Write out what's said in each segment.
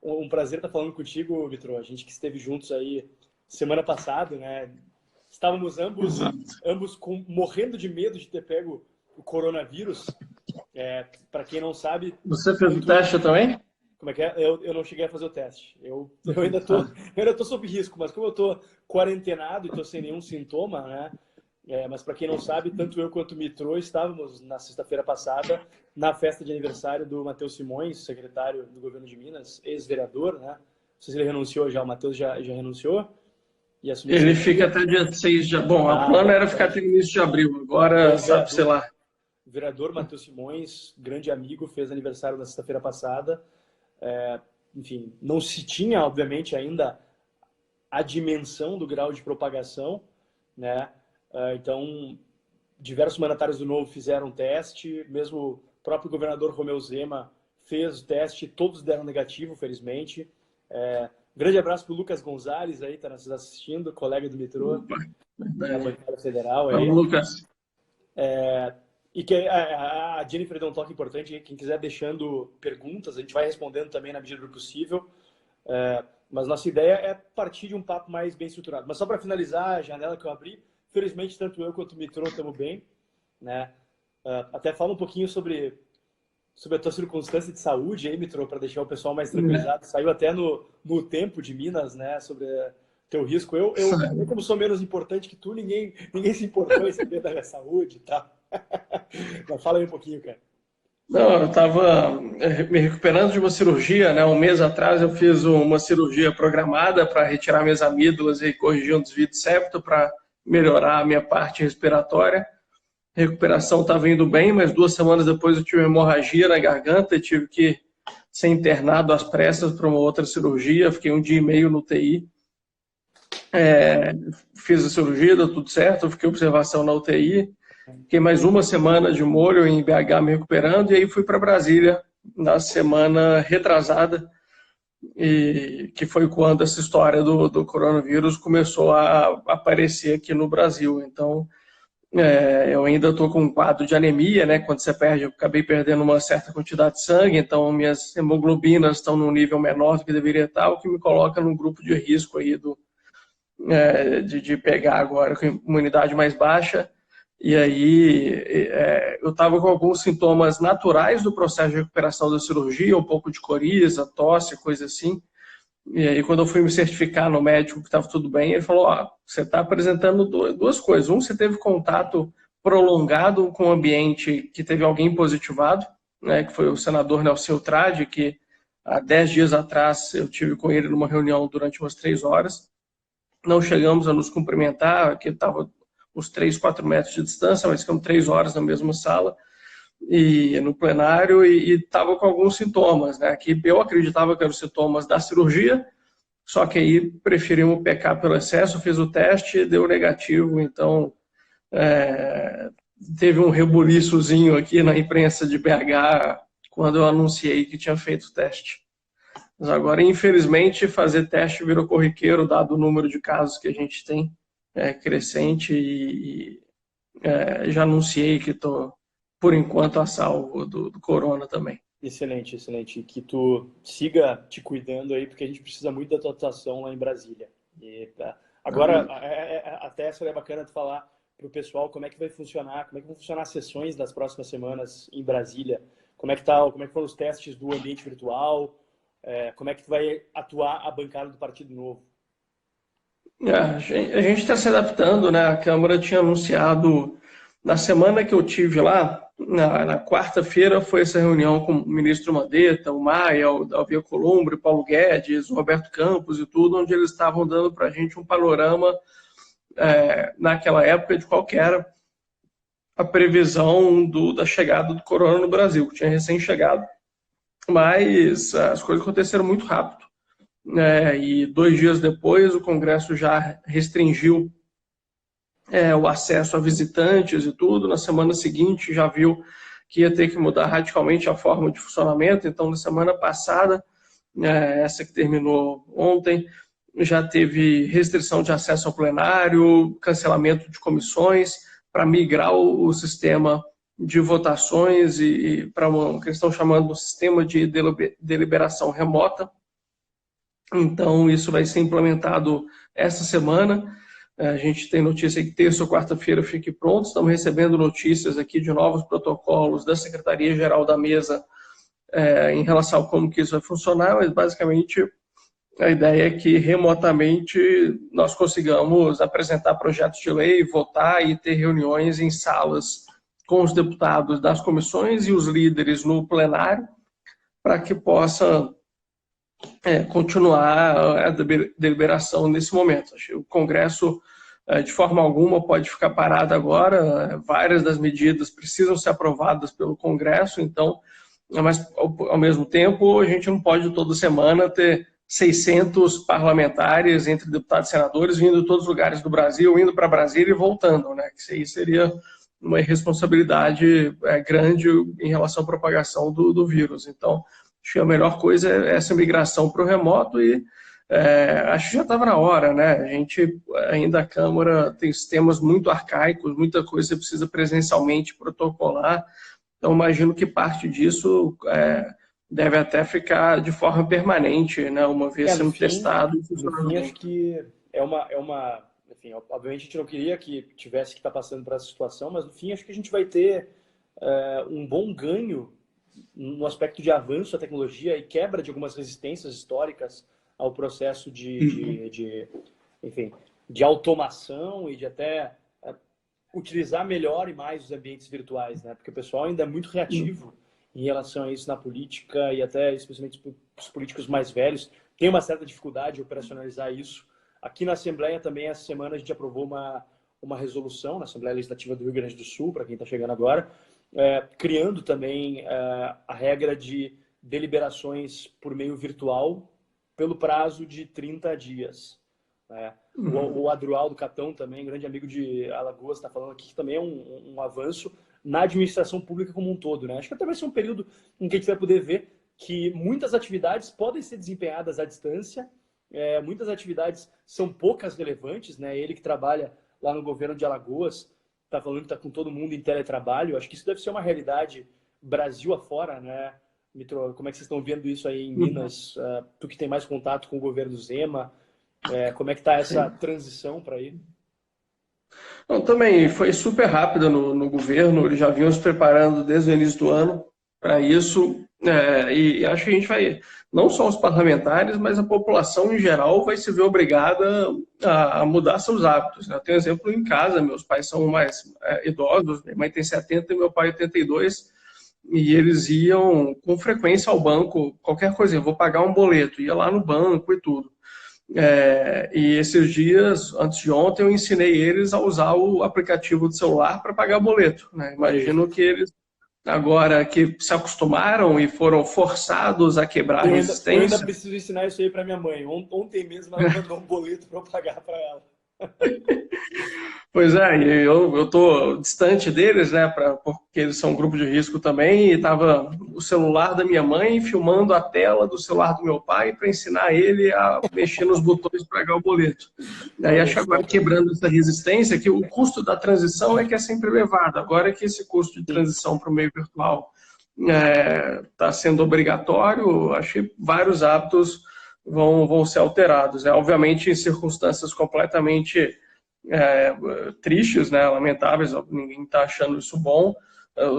um prazer estar falando contigo, Vitor. A gente que esteve juntos aí semana passada, né? Estávamos ambos morrendo de medo de ter pego o coronavírus. Para quem não sabe... Você fez o teste também? Como é que é? Eu não cheguei a fazer o teste. Eu ainda tô sob risco, mas como eu tô quarentenado e tô sem nenhum sintoma, né? Mas para quem não sabe, tanto eu quanto o Mitro estávamos na sexta-feira passada na festa de aniversário do Matheus Simões, secretário do governo de Minas, ex-vereador, né? Não sei se ele renunciou já, o Matheus já renunciou. E assumiu. Ele fica até dia 6 de... Bom, o plano era ficar até o início de abril, agora sabe, sei lá. O vereador Matheus Simões, grande amigo, fez aniversário na sexta-feira passada. Enfim, não se tinha, obviamente, ainda a dimensão do grau de propagação, né? Então, diversos mandatários do Novo fizeram teste, mesmo o próprio governador Romeu Zema fez o teste, todos deram negativo, felizmente. Grande abraço para o Lucas Gonzalez, aí, está nos assistindo, colega do Mitro, da bancada federal. Aí. Vamos, Lucas. E que a Jennifer deu um toque importante, quem quiser deixando perguntas, a gente vai respondendo também na medida do possível. Mas nossa ideia é partir de um papo mais bem estruturado. Mas só para finalizar a janela que eu abri, felizmente tanto eu quanto o Mitro estamos bem, né? Até fala um pouquinho sobre a tua circunstância de saúde aí, Mitro, para deixar o pessoal mais tranquilizado. Saiu até no Tempo de Minas, né, sobre teu risco. Eu como sou menos importante que tu, ninguém se importou em saber da minha saúde e tal. Mas fala aí um pouquinho, cara. Não, eu estava me recuperando de uma cirurgia, né? Um mês atrás eu fiz uma cirurgia programada para retirar minhas amígdalas e corrigir um desvio de septo para melhorar a minha parte respiratória. A recuperação estava indo bem, mas 2 semanas depois eu tive uma hemorragia na garganta e tive que ser internado às pressas para uma outra cirurgia. Fiquei 1 dia e meio no UTI. Fiz a cirurgia, deu tudo certo, fiquei em observação na UTI. Fiquei mais 1 semana de molho em BH me recuperando e aí fui para Brasília na semana retrasada, que foi quando essa história do coronavírus começou a aparecer aqui no Brasil. Então, eu ainda estou com um quadro de anemia, né? Quando você perde, eu acabei perdendo uma certa quantidade de sangue, então minhas hemoglobinas estão num nível menor do que deveria estar, o que me coloca num grupo de risco aí de pegar agora com imunidade mais baixa. E aí eu estava com alguns sintomas naturais do processo de recuperação da cirurgia, um pouco de coriza, tosse, coisa assim. E aí quando eu fui me certificar no médico que estava tudo bem, ele falou, você está apresentando 2 coisas. Você teve contato prolongado com o ambiente que teve alguém positivado, né, que foi o senador Nelson Trade, que há 10 dias atrás eu tive com ele numa reunião durante umas 3 horas. Não chegamos a nos cumprimentar, que estava uns 3, 4 metros de distância, mas ficamos 3 horas na mesma sala, e no plenário, e estava com alguns sintomas, né? Que eu acreditava que eram sintomas da cirurgia, só que aí preferimos pecar pelo excesso, fiz o teste, deu negativo, então teve um rebuliçozinho aqui na imprensa de BH quando eu anunciei que tinha feito o teste. Mas agora, infelizmente, fazer teste virou corriqueiro, dado o número de casos que a gente tem crescente, e já anunciei que estou, por enquanto, a salvo do corona também. Excelente, excelente. Que tu siga te cuidando aí, porque a gente precisa muito da tua atuação lá em Brasília. Agora, até seria bacana tu falar para o pessoal como é que vai funcionar, como é que vão funcionar as sessões das próximas semanas em Brasília. Como é que foram os testes do ambiente virtual, como é que tu vai atuar a bancada do Partido Novo? A gente está se adaptando, né? A Câmara tinha anunciado, na semana que eu tive lá, na quarta-feira, foi essa reunião com o ministro Mandetta, o Maia, o Davi Alcolumbre, o Paulo Guedes, o Roberto Campos e tudo, onde eles estavam dando para a gente um panorama, naquela época, de qual que era a previsão da chegada do corona no Brasil, que tinha recém-chegado. Mas as coisas aconteceram muito rápido. E 2 dias depois o Congresso já restringiu o acesso a visitantes e tudo. Na semana seguinte já viu que ia ter que mudar radicalmente a forma de funcionamento. Então, na semana passada, essa que terminou ontem, já teve restrição de acesso ao plenário, cancelamento de comissões, para migrar o sistema de votações e para o que eles estão chamando de sistema de deliberação remota. Então, isso vai ser implementado essa semana. A gente tem notícia que terça ou quarta-feira fique pronto. Estamos recebendo notícias aqui de novos protocolos da Secretaria-Geral da Mesa em relação a como que isso vai funcionar, mas basicamente a ideia é que remotamente nós consigamos apresentar projetos de lei, votar e ter reuniões em salas com os deputados das comissões e os líderes no plenário, para que possa continuar a deliberação nesse momento. O Congresso, de forma alguma, pode ficar parado agora. Várias das medidas precisam ser aprovadas pelo Congresso, então, mas ao mesmo tempo, a gente não pode toda semana ter 600 parlamentares, entre deputados e senadores, vindo de todos os lugares do Brasil, indo para Brasília e voltando, né? Que isso aí seria uma irresponsabilidade grande em relação à propagação do vírus. Então, acho que a melhor coisa é essa migração para o remoto e acho que já estava na hora, né? A gente, ainda a Câmara tem sistemas muito arcaicos, muita coisa você precisa presencialmente protocolar, então imagino que parte disso deve até ficar de forma permanente, né? Uma vez sendo testado e no funcionando fim, bem. acho que enfim, obviamente a gente não queria que tivesse que estar passando por essa situação, mas no fim acho que a gente vai ter um bom ganho no aspecto de avanço da tecnologia e quebra de algumas resistências históricas ao processo enfim, de automação e de até utilizar melhor e mais os ambientes virtuais, né? Porque o pessoal ainda é muito reativo em relação a isso na política e até especialmente os políticos mais velhos tem uma certa dificuldade de operacionalizar isso. Aqui na Assembleia também, essa semana, a gente aprovou uma resolução na Assembleia Legislativa do Rio Grande do Sul, para quem está chegando agora, criando também a regra de deliberações por meio virtual pelo prazo de 30 dias. O Adroaldo Catão também, grande amigo de Alagoas, está falando aqui que também é um avanço na administração pública como um todo, né? Acho que até vai ser um período em que a gente vai poder ver que muitas atividades podem ser desempenhadas à distância, muitas atividades são poucas relevantes, né? Ele que trabalha lá no governo de Alagoas está falando que está com todo mundo em teletrabalho. Acho que isso deve ser uma realidade Brasil afora, né? Mitro, como é que vocês estão vendo isso aí em Minas? Tu que tem mais contato com o governo Zema, como é que está essa transição para ele? Não, também foi super rápida no governo, eles já vinham se preparando desde o início do ano para isso, e acho que a gente vai, não só os parlamentares, mas a população em geral vai se ver obrigada a mudar seus hábitos. Eu tenho exemplo em casa, meus pais são mais idosos, minha mãe tem 70 e meu pai 82, e eles iam com frequência ao banco, qualquer coisa, eu vou pagar um boleto, ia lá no banco e tudo. E esses dias, antes de ontem, eu ensinei eles a usar o aplicativo do celular para pagar boleto, né? Imagino que eles, agora que se acostumaram e foram forçados a quebrar a Eu ainda resistência. preciso ensinar isso aí para minha mãe. Ontem mesmo ela mandou um boleto para eu pagar para ela. Pois é, e eu tô distante deles, né, porque eles são um grupo de risco também, e tava o celular da minha mãe filmando a tela do celular do meu pai para ensinar ele a mexer nos botões para pagar o boleto. Aí Olha acho que só, agora cara. quebrando essa resistência, que o custo da transição é que é sempre elevado. Agora que esse custo de transição para o meio virtual está sendo obrigatório, acho que vários hábitos vão ser alterados. Obviamente em circunstâncias completamente tristes, né, lamentáveis, ninguém está achando isso bom,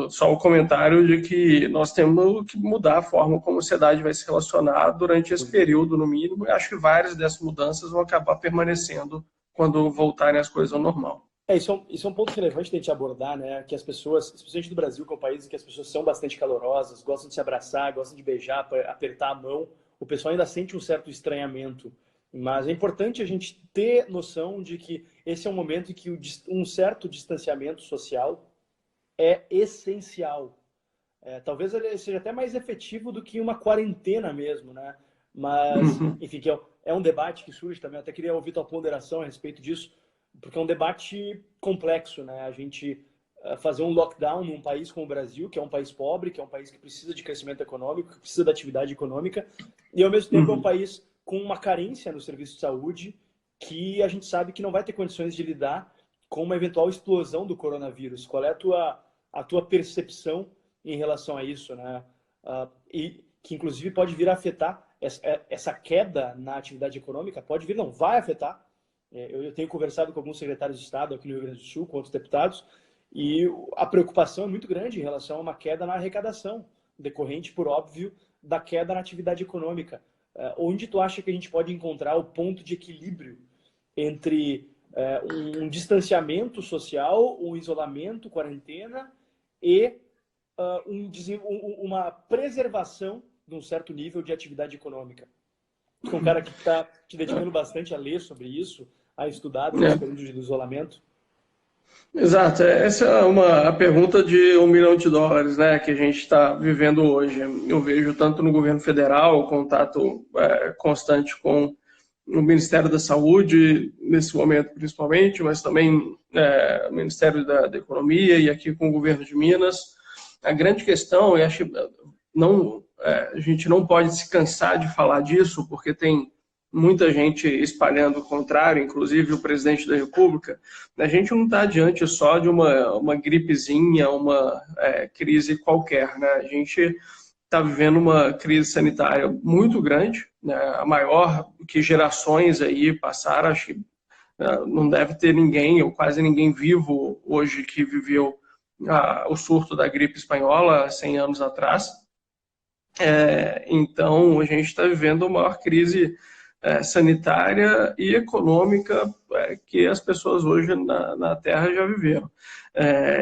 só o comentário de que nós temos que mudar a forma como a sociedade vai se relacionar durante esse período, no mínimo, e acho que várias dessas mudanças vão acabar permanecendo quando voltarem as coisas ao normal. Isso é um ponto relevante de a gente abordar, né? Que as pessoas, especialmente do Brasil, que é um país em que as pessoas são bastante calorosas, gostam de se abraçar, gostam de beijar, apertar a mão, o pessoal ainda sente um certo estranhamento. Mas é importante a gente ter noção de que esse é um momento em que um certo distanciamento social é essencial. Talvez ele seja até mais efetivo do que uma quarentena mesmo, né? Mas, enfim, que é um debate que surge também. Eu até queria ouvir tua ponderação a respeito disso, porque é um debate complexo, né? A gente fazer um lockdown num país como o Brasil, que é um país pobre, que é um país que precisa de crescimento econômico, que precisa da atividade econômica, e ao mesmo tempo é um país com uma carência no serviço de saúde, que a gente sabe que não vai ter condições de lidar com uma eventual explosão do coronavírus. Qual é a tua percepção em relação a isso, né? E que inclusive pode vir a afetar essa queda na atividade econômica pode vir, não vai afetar. Eu tenho conversado com alguns secretários de Estado aqui no Rio Grande do Sul, com outros deputados, e a preocupação é muito grande em relação a uma queda na arrecadação, decorrente, por óbvio, da queda na atividade econômica. Onde tu acha que a gente pode encontrar o ponto de equilíbrio entre um distanciamento social, um isolamento, quarentena e uma preservação de um certo nível de atividade econômica? Tu é um cara que está te dedicando bastante a ler sobre isso, a estudar esse período de isolamento. Exato, essa é a pergunta de $1 milhão, né, que a gente está vivendo hoje. Eu vejo tanto no governo federal, contato constante com o Ministério da Saúde, nesse momento principalmente, mas também o Ministério da Economia e aqui com o governo de Minas. A grande questão, eu acho que a gente não pode se cansar de falar disso, porque tem muita gente espalhando o contrário, inclusive o presidente da República. A gente não está diante só de uma gripezinha, uma crise qualquer, né? A gente está vivendo uma crise sanitária muito grande, né? A maior que gerações aí passaram. Acho que não deve ter ninguém, ou quase ninguém vivo hoje que viveu o surto da gripe espanhola 100 anos atrás. Então, a gente está vivendo a maior crise sanitária e econômica que as pessoas hoje na Terra já viveram.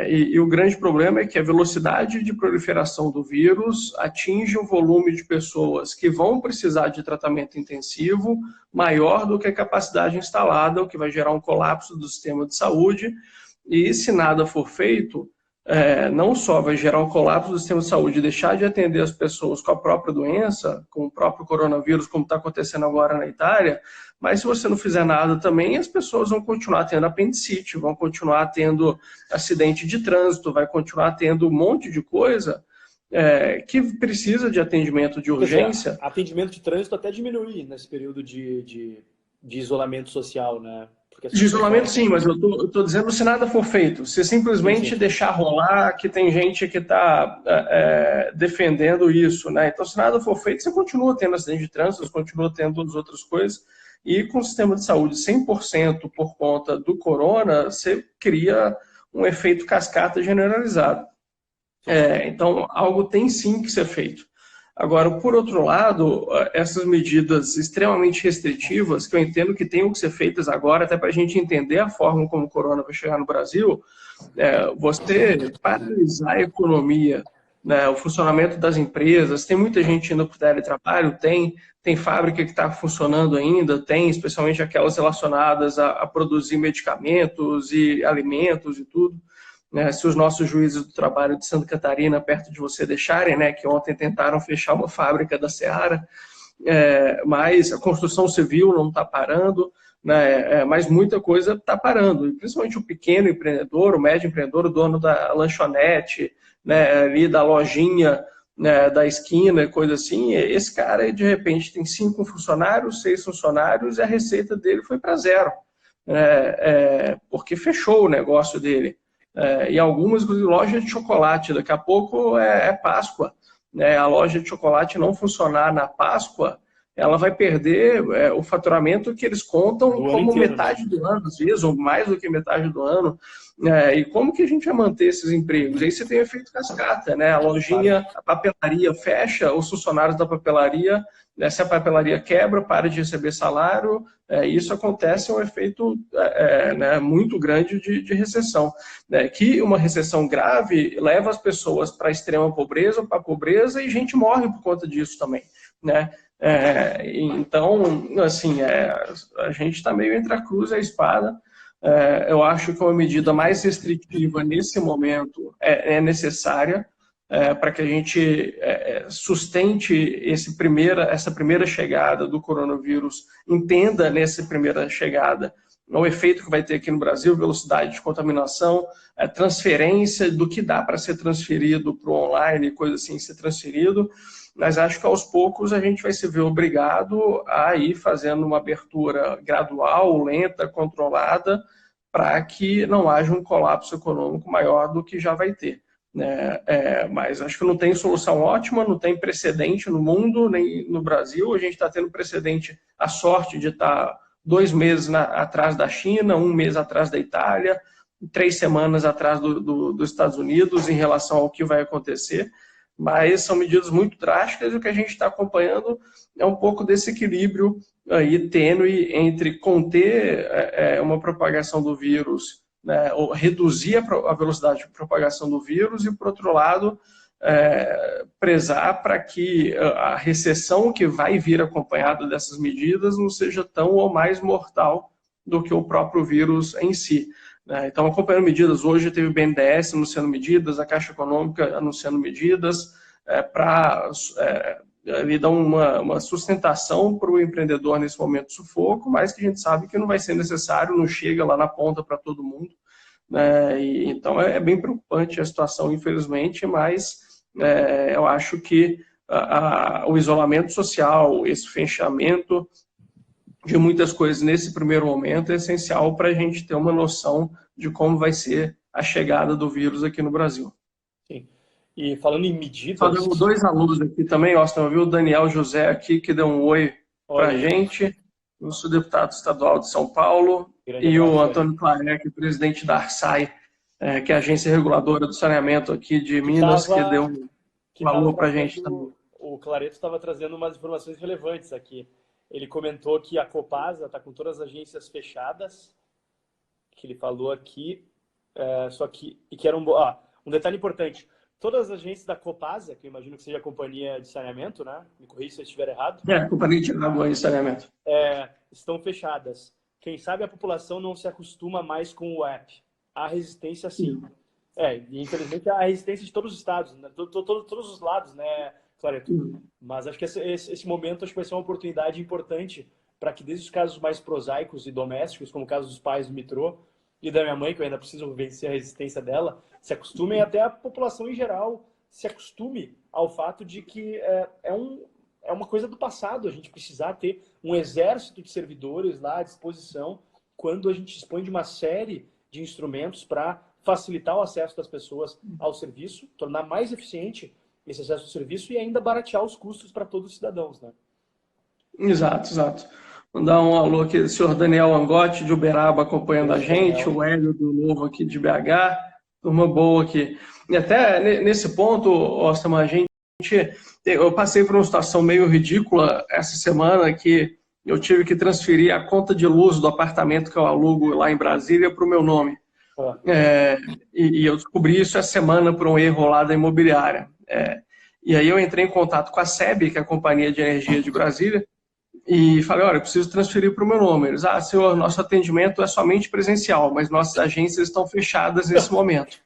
E o grande problema é que a velocidade de proliferação do vírus atinge um volume de pessoas que vão precisar de tratamento intensivo maior do que a capacidade instalada, o que vai gerar um colapso do sistema de saúde. E se nada for feito, não só vai gerar um colapso do sistema de saúde e deixar de atender as pessoas com a própria doença, com o próprio coronavírus, como está acontecendo agora na Itália, mas se você não fizer nada também, as pessoas vão continuar tendo apendicite, vão continuar tendo acidente de trânsito, vai continuar tendo um monte de coisa que precisa de atendimento de urgência. Atendimento de trânsito até diminuir nesse período de isolamento social, né? De isolamento, sim, mas eu estou dizendo se nada for feito. Se simplesmente deixar rolar, que tem gente que está defendendo isso, né? Então, se nada for feito, você continua tendo acidente de trânsito, você continua tendo todas as outras coisas. E com o sistema de saúde 100% por conta do corona, você cria um efeito cascata generalizado. Então, algo tem sim que ser feito. Agora, por outro lado, essas medidas extremamente restritivas, que eu entendo que tenham que ser feitas agora, até para a gente entender a forma como o corona vai chegar no Brasil, você paralisar a economia, né, o funcionamento das empresas, tem muita gente indo para o teletrabalho, tem fábrica que está funcionando ainda, tem especialmente aquelas relacionadas a produzir medicamentos e alimentos e tudo. Se os nossos juízes do trabalho de Santa Catarina, perto de você, deixarem, né, que ontem tentaram fechar uma fábrica da Seara, mas a construção civil não está parando, né, mas muita coisa está parando, e principalmente o pequeno empreendedor, o médio empreendedor, o dono da lanchonete, né, ali da lojinha, né, da esquina, coisa assim, esse cara, de repente, tem 5 funcionários, 6 funcionários, e a receita dele foi para zero, porque fechou o negócio dele. E algumas lojas de chocolate, daqui a pouco é Páscoa, né? A loja de chocolate não funcionar na Páscoa, ela vai perder o faturamento que eles contam como inteiro, metade do ano, às vezes, ou mais do que metade do ano. E como que a gente vai manter esses empregos? Aí você tem o efeito cascata, né? A lojinha, a papelaria fecha, os funcionários da papelaria, se a papelaria quebra, para de receber salário, isso acontece, é um efeito muito grande de recessão. Que uma recessão grave leva as pessoas para a extrema pobreza, para a pobreza, e gente morre por conta disso também, né? Então, assim, a gente está meio entre a cruz e a espada. Eu acho que uma medida mais restritiva nesse momento é necessária para que a gente sustente essa primeira chegada do coronavírus, entenda nessa primeira chegada o efeito que vai ter aqui no Brasil, velocidade de contaminação, transferência do que dá para ser transferido para o online, coisa assim, ser transferido. Mas acho que aos poucos a gente vai se ver obrigado a ir fazendo uma abertura gradual, lenta, controlada, para que não haja um colapso econômico maior do que já vai ter. né? Mas acho que não tem solução ótima, não tem precedente no mundo, nem no Brasil. A gente está tendo precedente, a sorte de estar 2 meses atrás da China, 1 mês atrás da Itália, 3 semanas atrás dos Estados Unidos em relação ao que vai acontecer. Mas são medidas muito drásticas e o que a gente está acompanhando é um pouco desse equilíbrio aí tênue entre conter uma propagação do vírus, né, ou reduzir a velocidade de propagação do vírus e, por outro lado, prezar para que a recessão que vai vir acompanhada dessas medidas não seja tão ou mais mortal do que o próprio vírus em si. Então, acompanhando medidas, hoje teve o BNDES anunciando medidas, a Caixa Econômica anunciando medidas para lhe dar uma sustentação para o empreendedor nesse momento de sufoco, mas que a gente sabe que não vai ser necessário, não chega lá na ponta para todo mundo. Então, é bem preocupante a situação, infelizmente, mas eu acho que o isolamento social, esse fechamento de muitas coisas nesse primeiro momento é essencial para a gente ter uma noção de como vai ser a chegada do vírus aqui no Brasil. Sim. E falando em medidas... Só deu 2 alunos aqui também, Austin, viu? O Daniel José aqui, que deu um oi para a gente, o subdeputado estadual de São Paulo, e o Antônio Clarec, presidente da Arsai, que é a agência reguladora do saneamento aqui de Minas, que deu um alô para a gente também. O Clareto estava trazendo umas informações relevantes aqui. Ele comentou que a Copasa está com todas as agências fechadas, que ele falou aqui, e que era um detalhe importante. Todas as agências da Copasa, que eu imagino que seja a companhia de saneamento, né? Me corrija se eu estiver errado. A companhia de água e saneamento. Estão fechadas. Quem sabe a população não se acostuma mais com o app. Há resistência, sim. E infelizmente há resistência de todos os estados, né? Todos os lados, né, Clareto? Mas acho que esse momento acho que vai ser uma oportunidade importante para que desde os casos mais prosaicos e domésticos, como o caso dos pais do metrô e da minha mãe, que eu ainda preciso vencer a resistência dela, se acostumem, até a população em geral se acostume ao fato de que é uma coisa do passado a gente precisar ter um exército de servidores lá à disposição quando a gente dispõe de uma série de instrumentos para facilitar o acesso das pessoas ao serviço, tornar mais eficiente esse acesso ao serviço e ainda baratear os custos para todos os cidadãos, né? Exato. Mandar um alô aqui do senhor Daniel Angotti, de Uberaba, acompanhando a gente, o Hélio do Novo aqui de BH, turma boa aqui. E até nesse ponto, Ostama, eu passei por uma situação meio ridícula essa semana que eu tive que transferir a conta de luz do apartamento que eu alugo lá em Brasília para o meu nome. E eu descobri isso essa semana por um erro lá da imobiliária. E aí eu entrei em contato com a SEB, que é a Companhia de Energia de Brasília, e falei, olha, eu preciso transferir para o meu nome. Eles, senhor, nosso atendimento é somente presencial, mas nossas agências estão fechadas nesse momento.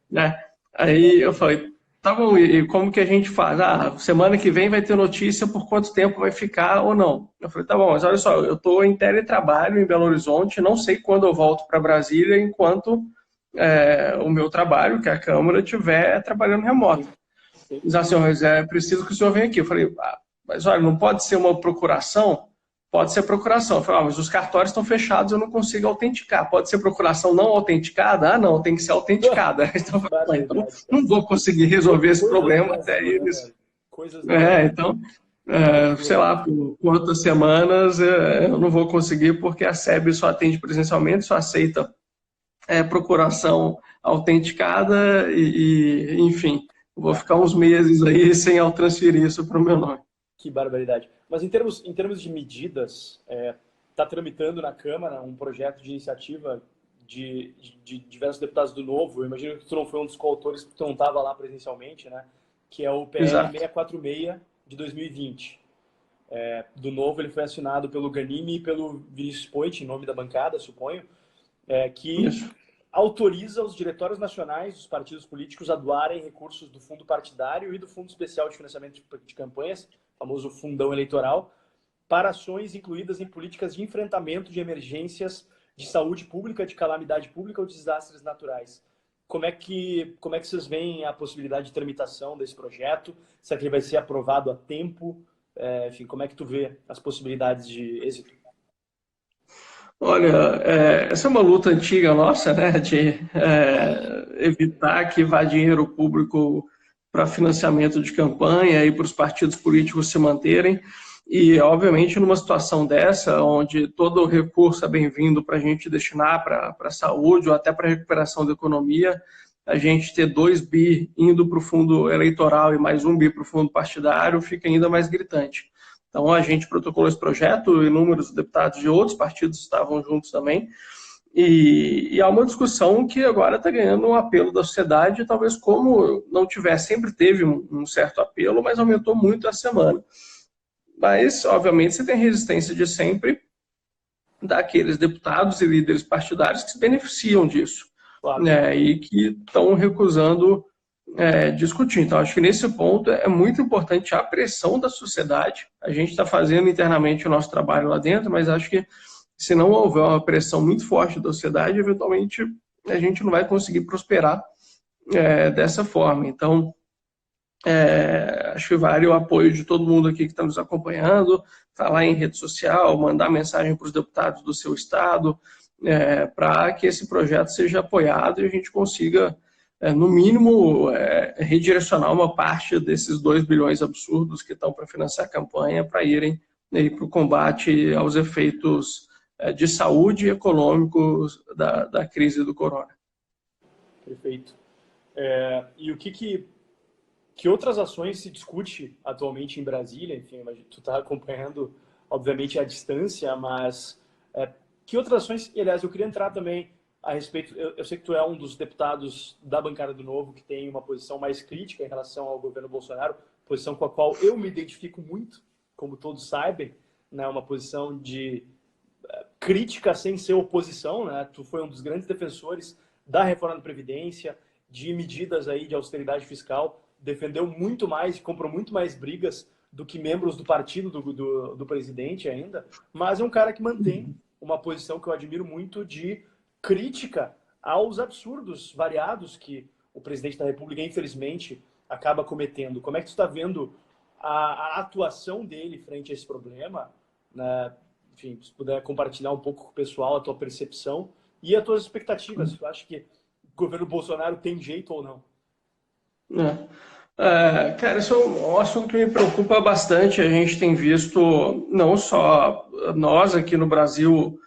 Né? Aí eu falei, tá bom, e como que a gente faz? Semana que vem vai ter notícia por quanto tempo vai ficar ou não. Eu falei, tá bom, mas olha só, eu estou em teletrabalho em Belo Horizonte, não sei quando eu volto para Brasília enquanto o meu trabalho, que é a Câmara, estiver trabalhando remoto. Eles, senhor, mas é preciso que o senhor venha aqui. Eu falei, mas olha, não pode ser uma procuração? Pode ser procuração. Eu falei, mas os cartórios estão fechados, eu não consigo autenticar. Pode ser procuração não autenticada? Não, tem que ser autenticada. Então, então não vou conseguir resolver esse problema até eles. Então, sei lá, por quantas semanas eu não vou conseguir, porque a SEB só atende presencialmente, só aceita procuração autenticada e enfim, vou ficar uns meses aí sem transferir isso para o meu nome. Que barbaridade. Mas em termos de medidas, está tramitando na Câmara um projeto de iniciativa de diversos deputados do Novo. Eu imagino que tu não foi um dos coautores, porque tu não estava lá presencialmente, né? Que é o PL 646 de 2020. Do Novo, ele foi assinado pelo Ganimi e pelo Vinícius Poit, em nome da bancada, suponho, que autoriza os diretórios nacionais dos partidos políticos a doarem recursos do fundo partidário e do Fundo Especial de Financiamento de Campanhas, famoso fundão eleitoral, para ações incluídas em políticas de enfrentamento de emergências de saúde pública, de calamidade pública ou de desastres naturais. Como é que vocês veem a possibilidade de tramitação desse projeto? Será que ele vai ser aprovado a tempo? Enfim, como é que tu vê as possibilidades de êxito? Olha, essa é uma luta antiga nossa, né, de evitar que vá dinheiro público para financiamento de campanha e para os partidos políticos se manterem. E, obviamente, numa situação dessa, onde todo o recurso é bem-vindo para a gente destinar para a saúde ou até para a recuperação da economia, a gente ter 2 bi indo para o fundo eleitoral e mais 1 bi para o fundo partidário fica ainda mais gritante. Então, a gente protocolou esse projeto, inúmeros deputados de outros partidos estavam juntos também, e há uma discussão que agora está ganhando um apelo da sociedade, talvez como não tiver, sempre teve um certo apelo, mas aumentou muito essa semana. Mas, obviamente, você tem resistência de sempre daqueles deputados e líderes partidários que se beneficiam disso, Claro. né, e que estão recusando discutir. Então, acho que nesse ponto é muito importante a pressão da sociedade. A gente está fazendo internamente o nosso trabalho lá dentro, mas acho que se não houver uma pressão muito forte da sociedade, eventualmente a gente não vai conseguir prosperar dessa forma. Então, acho que vale o apoio de todo mundo aqui que está nos acompanhando, falar em rede social, mandar mensagem para os deputados do seu estado, para que esse projeto seja apoiado e a gente consiga, no mínimo, redirecionar uma parte desses 2 bilhões absurdos que estão para financiar a campanha para irem para o combate aos efeitos de saúde e econômicos da crise do corona. Perfeito. E que outras ações se discute atualmente em Brasília? Enfim, tu está acompanhando, obviamente, à distância, mas que outras ações... E, aliás, eu queria entrar também a respeito... Eu sei que tu é um dos deputados da bancada do Novo que tem uma posição mais crítica em relação ao governo Bolsonaro, posição com a qual eu me identifico muito, como todos sabem, né, uma posição de crítica sem ser oposição, né? Tu foi um dos grandes defensores da reforma da Previdência, de medidas aí de austeridade fiscal, defendeu muito mais, comprou muito mais brigas do que membros do partido do presidente ainda, mas é um cara que mantém uma posição que eu admiro muito de crítica aos absurdos variados que o presidente da República, infelizmente, acaba cometendo. Como é que tu está vendo a atuação dele frente a esse problema, né? Enfim, se puder compartilhar um pouco com o pessoal a tua percepção e as tuas expectativas. Tu acha que o governo Bolsonaro tem jeito ou não? Cara, isso é um assunto que me preocupa bastante. A gente tem visto, não só nós aqui no Brasil,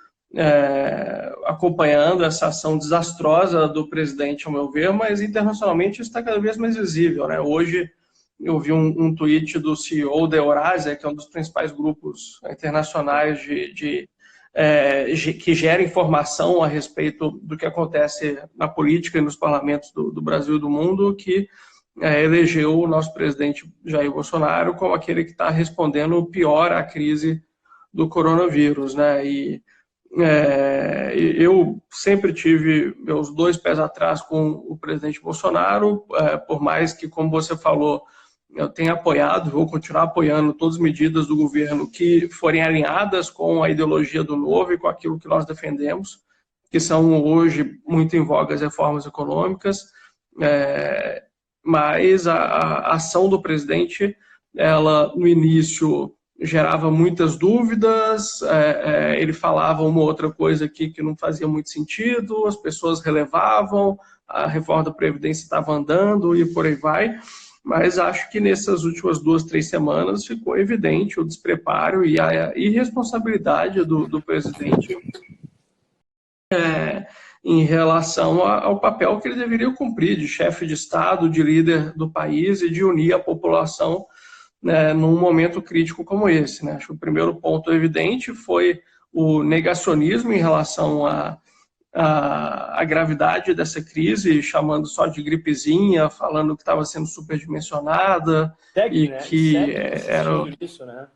acompanhando essa ação desastrosa do presidente, ao meu ver, mas internacionalmente isso está cada vez mais visível, né? Hoje eu vi um tweet do CEO da Eurásia, que é um dos principais grupos internacionais que gera informação a respeito do que acontece na política e nos parlamentos do Brasil e do mundo, que elegeu o nosso presidente Jair Bolsonaro como aquele que está respondendo pior à crise do coronavírus, né? E eu sempre tive meus 2 pés atrás com o presidente Bolsonaro, por mais que, como você falou, eu tenho apoiado, vou continuar apoiando todas as medidas do governo que forem alinhadas com a ideologia do Novo e com aquilo que nós defendemos, que são hoje muito em voga as reformas econômicas, mas a ação do presidente, ela no início gerava muitas dúvidas, ele falava uma outra coisa aqui que não fazia muito sentido, as pessoas relevavam, a reforma da Previdência estava andando e por aí vai. Mas acho que nessas últimas 2, 3 semanas ficou evidente o despreparo e a irresponsabilidade do presidente em relação ao papel que ele deveria cumprir de chefe de Estado, de líder do país e de unir a população, né, num momento crítico como esse, né? Acho que o primeiro ponto evidente foi o negacionismo em relação a gravidade dessa crise, chamando só de gripezinha, falando que estava sendo superdimensionada e Né? que era isso, né?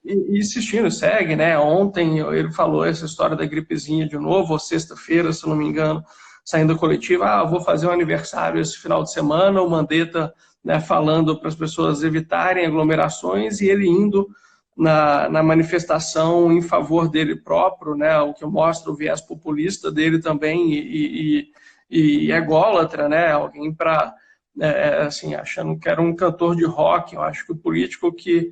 E insistindo, segue, né? Ontem ele falou essa história da gripezinha de novo, ou sexta-feira, se não me engano, saindo da coletiva, vou fazer um aniversário esse final de semana, o Mandetta, né, falando para as pessoas evitarem aglomerações e ele indo na manifestação em favor dele próprio, né, o que mostra o viés populista dele também e ególatra, né, alguém para, assim, achando que era um cantor de rock. Eu acho que o político que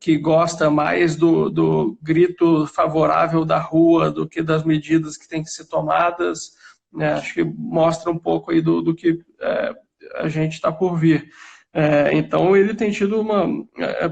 que gosta mais do grito favorável da rua do que das medidas que têm que ser tomadas. Acho que mostra um pouco aí do que a gente está por vir. Então, ele tem tido uma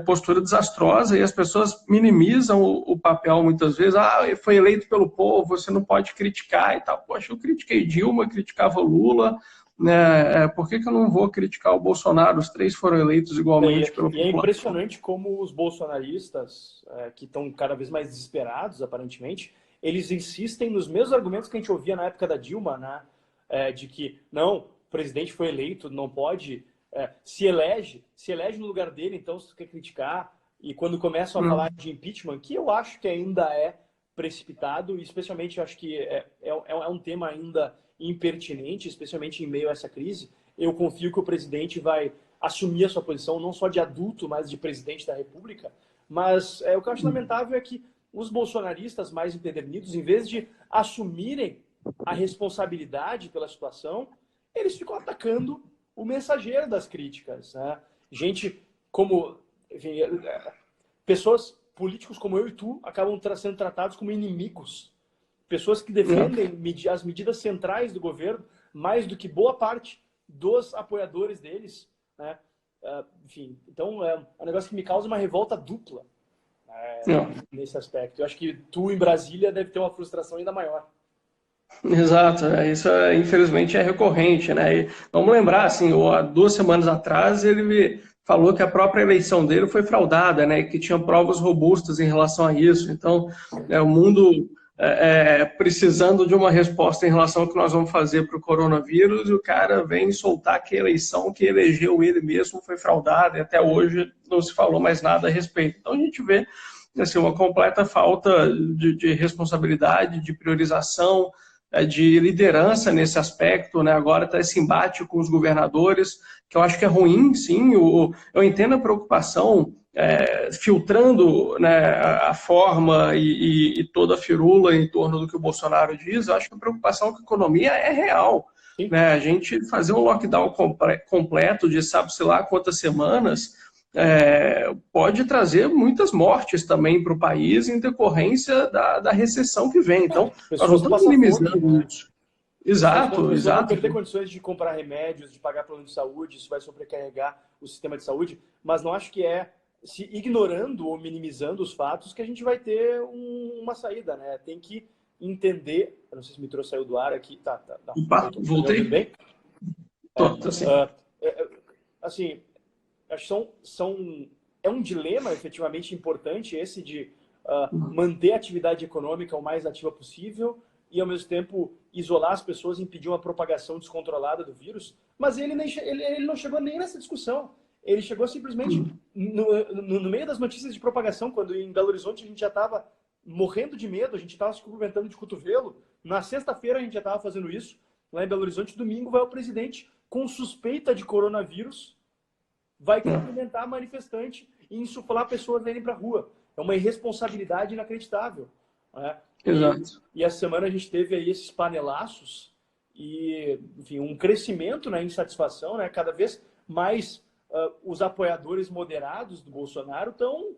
postura desastrosa e as pessoas minimizam o papel muitas vezes. Ele foi eleito pelo povo, você não pode criticar e tal. Poxa, eu critiquei Dilma, criticava Lula, né? Por que eu não vou criticar o Bolsonaro? Os três foram eleitos igualmente pelo povo. E é impressionante como os bolsonaristas, que estão cada vez mais desesperados, aparentemente, eles insistem nos mesmos argumentos que a gente ouvia na época da Dilma, né? De que, não, o presidente foi eleito, não pode... se elege no lugar dele, então se tu quer criticar, e quando começam a falar de impeachment, que eu acho que ainda é precipitado, e especialmente eu acho que é um tema ainda impertinente, especialmente em meio a essa crise, eu confio que o presidente vai assumir a sua posição, não só de adulto, mas de presidente da República. Mas o que eu acho lamentável é que os bolsonaristas mais empedernidos, em vez de assumirem a responsabilidade pela situação, eles ficam atacando o mensageiro das críticas, né? Gente como... Enfim, pessoas, políticos como eu e tu, acabam sendo tratados como inimigos. Pessoas que defendem as medidas centrais do governo, mais do que boa parte dos apoiadores deles, né? Enfim, então é um negócio que me causa uma revolta dupla, nesse aspecto. Eu acho que tu, em Brasília, deve ter uma frustração ainda maior. Exato, isso infelizmente é recorrente, né? E vamos lembrar, assim, há 2 semanas atrás ele falou que a própria eleição dele foi fraudada, né? Que tinha provas robustas em relação a isso. Então, o mundo precisando de uma resposta em relação ao que nós vamos fazer para o coronavírus, e o cara vem soltar que a eleição que elegeu ele mesmo foi fraudada, e até hoje não se falou mais nada a respeito. Então a gente vê assim, uma completa falta de responsabilidade, de priorização, de liderança nesse aspecto, né? Agora está esse embate com os governadores, que eu acho que é ruim, sim. Eu entendo a preocupação, filtrando, né, a forma e toda a firula em torno do que o Bolsonaro diz. Eu acho que a preocupação com a economia é real, né? A gente fazer um lockdown completo de sabe-se lá quantas semanas pode trazer muitas mortes também para o país em decorrência da recessão que vem. Então, nós não estamos minimizando isso. Exato, exato. Vão perder condições de comprar remédios, de pagar plano de saúde, isso vai sobrecarregar o sistema de saúde, mas não acho que se ignorando ou minimizando os fatos que a gente vai ter uma saída, né? Tem que entender... Eu não sei se me trouxe, saiu do ar aqui. Tá. Opa, voltei. Bem? Tô sim. Assim, acho que é um dilema efetivamente importante esse de manter a atividade econômica o mais ativa possível e, ao mesmo tempo, isolar as pessoas e impedir uma propagação descontrolada do vírus. Mas ele não chegou nem nessa discussão. Ele chegou simplesmente no meio das notícias de propagação, quando em Belo Horizonte a gente já estava morrendo de medo, a gente estava se cumprimentando de cotovelo. Na sexta-feira a gente já estava fazendo isso. Lá em Belo Horizonte, domingo, vai o presidente com suspeita de coronavírus, vai cumprimentar manifestante e insuflar pessoas a irem para a rua. É uma irresponsabilidade inacreditável, né? Exato. E essa semana a gente teve aí esses panelaços e, enfim, um crescimento na insatisfação, né? Cada vez mais os apoiadores moderados do Bolsonaro estão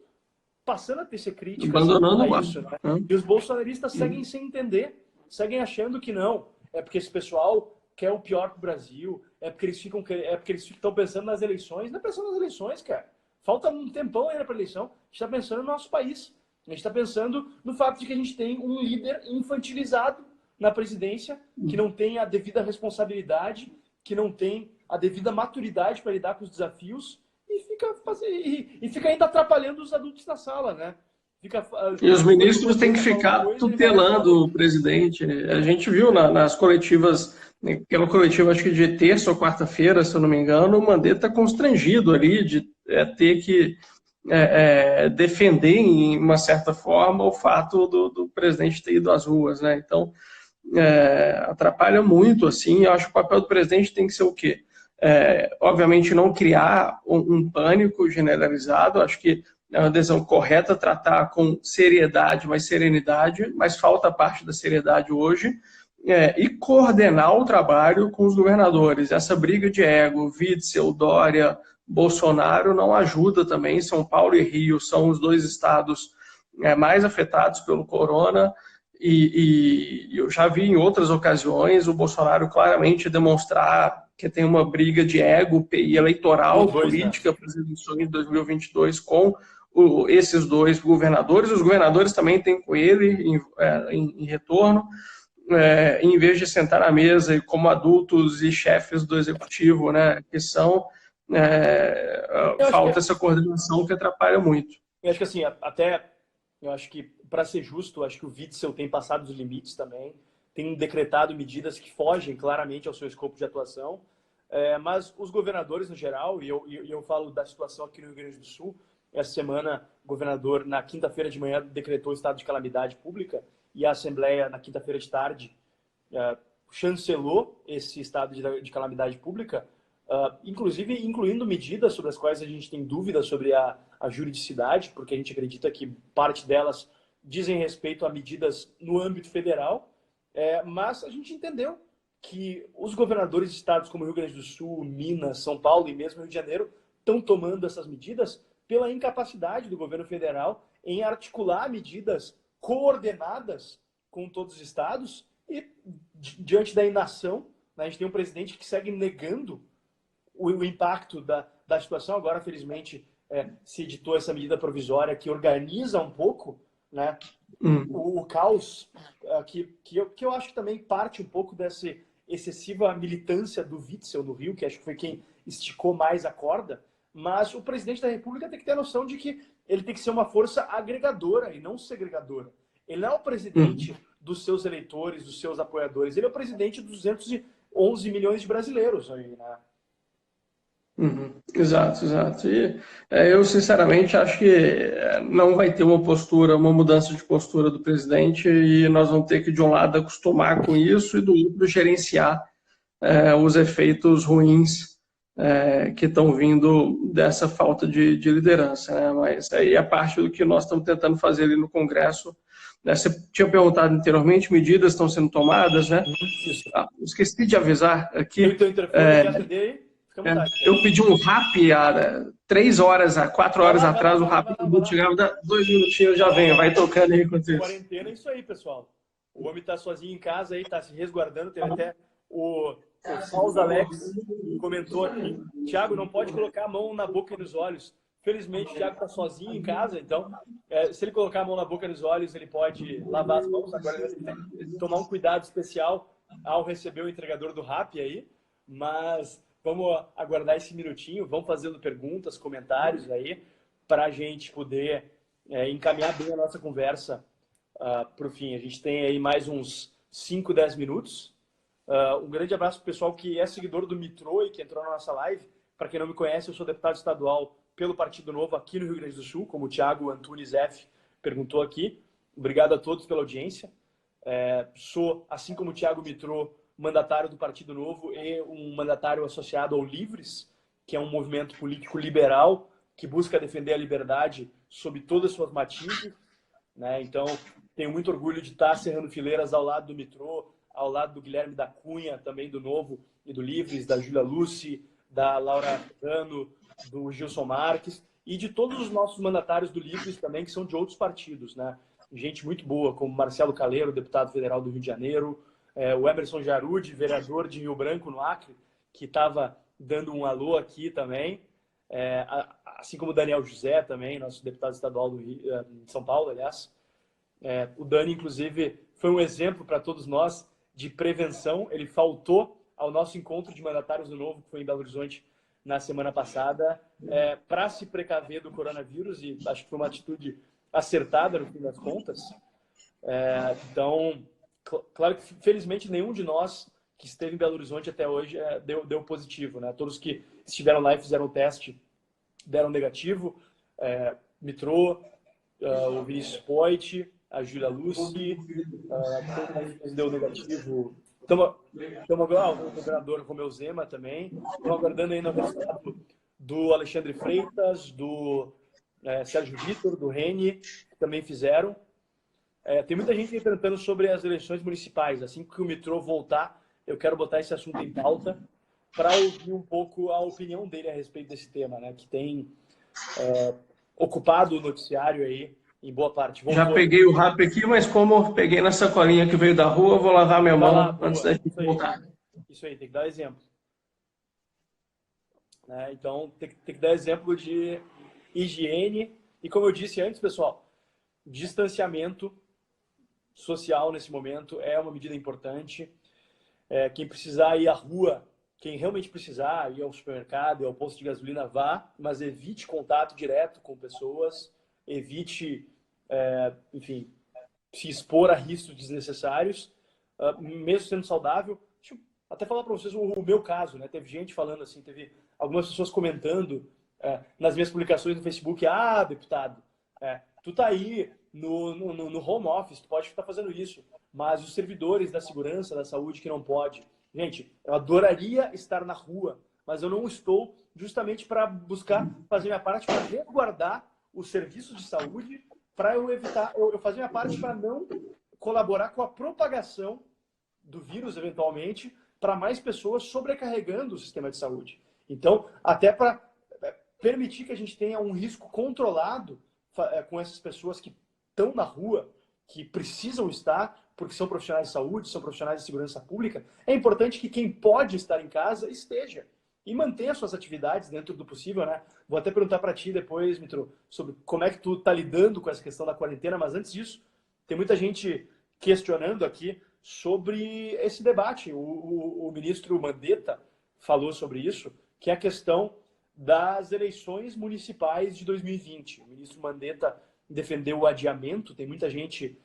passando a tecer críticas abandonando a isso, né? E os bolsonaristas seguem sem entender, seguem achando que não. É porque esse pessoal quer o pior para o Brasil, é porque eles estão pensando nas eleições. Não é pensando nas eleições, cara. Falta um tempão ainda para a eleição. A gente está pensando no nosso país. A gente está pensando no fato de que a gente tem um líder infantilizado na presidência, que não tem a devida responsabilidade, que não tem a devida maturidade para lidar com os desafios e fica ainda atrapalhando os adultos na sala, né? E os ministros têm que ficar tutelando o presidente. A gente viu nas coletivas, aquela coletiva acho que de terça ou quarta-feira, se eu não me engano, o Mandetta está constrangido ali de ter que defender, em uma certa forma, o fato do presidente ter ido às ruas, né? Então, atrapalha muito, assim. Eu acho que o papel do presidente tem que ser o quê? Obviamente, não criar um pânico generalizado. Acho que é uma decisão correta tratar com seriedade, mas serenidade, mas falta parte da seriedade hoje, e coordenar o trabalho com os governadores. Essa briga de ego, Witzel, Dória, Bolsonaro não ajuda também. São Paulo e Rio são os dois estados mais afetados pelo corona, e eu já vi em outras ocasiões o Bolsonaro claramente demonstrar que tem uma briga de ego e eleitoral, política para as eleições de 2022 com esses dois governadores. Os governadores também têm com ele em retorno, em vez de sentar na mesa como adultos e chefes do executivo, né, que são, falta essa coordenação que atrapalha muito. Eu acho que assim, até, eu acho que, para ser justo, acho que o Witzel tem passado os limites também, tem decretado medidas que fogem claramente ao seu escopo de atuação, mas os governadores no geral, e eu falo da situação aqui no Rio Grande do Sul, essa semana o governador, na quinta-feira de manhã, decretou estado de calamidade pública, e a Assembleia, na quinta-feira de tarde, chancelou esse estado de calamidade pública, inclusive incluindo medidas sobre as quais a gente tem dúvidas sobre a juridicidade, porque a gente acredita que parte delas dizem respeito a medidas no âmbito federal, mas a gente entendeu que os governadores de estados como Rio Grande do Sul, Minas, São Paulo e mesmo Rio de Janeiro estão tomando essas medidas pela incapacidade do governo federal em articular medidas coordenadas com todos os estados, e diante da inação, né, a gente tem um presidente que segue negando o impacto da situação. Agora, felizmente, se editou essa medida provisória que organiza um pouco, né, o caos, que eu acho que também parte um pouco dessa excessiva militância do Witzel no Rio, que acho que foi quem esticou mais a corda, mas o presidente da República tem que ter a noção de que ele tem que ser uma força agregadora e não segregadora. Ele não é o presidente dos seus eleitores, dos seus apoiadores, ele é o presidente dos 211 milhões de brasileiros aí, né? Exato. E, eu, sinceramente, acho que não vai ter uma mudança de postura do presidente, e nós vamos ter que, de um lado, acostumar com isso e, do outro, gerenciar os efeitos ruins que estão vindo dessa falta de liderança, né? Mas aí é parte do que nós estamos tentando fazer ali no Congresso. Você tinha perguntado anteriormente, medidas estão sendo tomadas, né? Esqueci de avisar aqui. Eu pedi um rap há 4 horas atrás, o rap chegava, 2 minutinhos, já vem, vai tocando aí enquanto isso. Quarentena é isso aí, pessoal. O homem está sozinho em casa aí, está se resguardando. Teve até o Paulo Alex comentou aqui: Thiago, não pode colocar a mão na boca e nos olhos. Felizmente, o Thiago está sozinho em casa, então, se ele colocar a mão na boca e nos olhos, ele pode lavar as mãos. Agora ele vai ter que tomar um cuidado especial ao receber o entregador do rap aí, mas vamos aguardar esse minutinho, vamos fazendo perguntas, comentários aí, para a gente poder encaminhar bem a nossa conversa para o fim. A gente tem aí mais uns 5, 10 minutos. Um grande abraço para o pessoal que é seguidor do Mitrô e que entrou na nossa live. Para quem não me conhece, eu sou deputado estadual pelo Partido Novo aqui no Rio Grande do Sul, como o Thiago Antunes F. perguntou aqui. Obrigado a todos pela audiência. Sou, assim como o Thiago Mitrô, mandatário do Partido Novo e um mandatário associado ao Livres, que é um movimento político liberal que busca defender a liberdade sob todas as suas matizes, né? Então, tenho muito orgulho de estar cerrando fileiras ao lado do Mitrô, ao lado do Guilherme da Cunha, também do Novo e do Livres, da Júlia Lucy, da Laura Dano, do Gilson Marques e de todos os nossos mandatários do Livres também, que são de outros partidos, né? Gente muito boa, como Marcelo Caleiro, deputado federal do Rio de Janeiro, o Emerson Jarude, vereador de Rio Branco, no Acre, que estava dando um alô aqui também, assim como o Daniel José também, nosso deputado estadual de São Paulo, aliás. O Dani, inclusive, foi um exemplo para todos nós de prevenção. Ele faltou ao nosso encontro de mandatários do Novo, que foi em Belo Horizonte na semana passada, para se precaver do coronavírus, e acho que foi uma atitude acertada no fim das contas. Então, claro que, felizmente, nenhum de nós que esteve em Belo Horizonte até hoje deu positivo, né? Todos que estiveram lá e fizeram o teste deram negativo. Mitrô, o Vinícius Poit, a Júlia Lucy, deu negativo. O governador Romeu Zema também. Estamos aguardando ainda o resultado do Alexandre Freitas, do Sérgio Vitor, do Reni, que também fizeram. Tem muita gente perguntando sobre as eleições municipais. Assim que o Mitrô voltar, eu quero botar esse assunto em pauta, para ouvir um pouco a opinião dele a respeito desse tema, né? Que tem ocupado o noticiário aí em boa parte. Já Voltou. peguei o rap aqui, mas como peguei na sacolinha que veio da rua, eu vou lavar minha Vai lá, mão antes boa. da gente voltar. Isso aí, tem que dar exemplo. Né? Então, tem que dar exemplo de higiene. E como eu disse antes, pessoal, distanciamento social nesse momento é uma medida importante. Quem precisar ir à rua, quem realmente precisar ir ao supermercado, ir ao posto de gasolina, vá, mas evite contato direto com pessoas, evite, enfim, se expor a riscos desnecessários, mesmo sendo saudável. Deixa eu até falar para vocês o meu caso, né? Teve gente falando assim, teve algumas pessoas comentando nas minhas publicações no Facebook: ah, deputado, tu tá aí no home office, tu pode estar fazendo isso, mas os servidores da segurança, da saúde que não pode. Gente, eu adoraria estar na rua, mas eu não estou, justamente para buscar fazer minha parte para resguardar os serviços de saúde, para eu evitar, eu fazer minha parte para não colaborar com a propagação do vírus, eventualmente, para mais pessoas, sobrecarregando o sistema de saúde. Então, até para permitir que a gente tenha um risco controlado com essas pessoas que estão na rua, que precisam estar, porque são profissionais de saúde, são profissionais de segurança pública, é importante que quem pode estar em casa esteja e mantenha suas atividades dentro do possível, né? Vou até perguntar para ti depois, Mitro, sobre como é que tu tá lidando com essa questão da quarentena, mas antes disso, tem muita gente questionando aqui sobre esse debate. O ministro Mandetta falou sobre isso, que é a questão das eleições municipais de 2020. O ministro Mandetta defendeu o adiamento, tem muita gente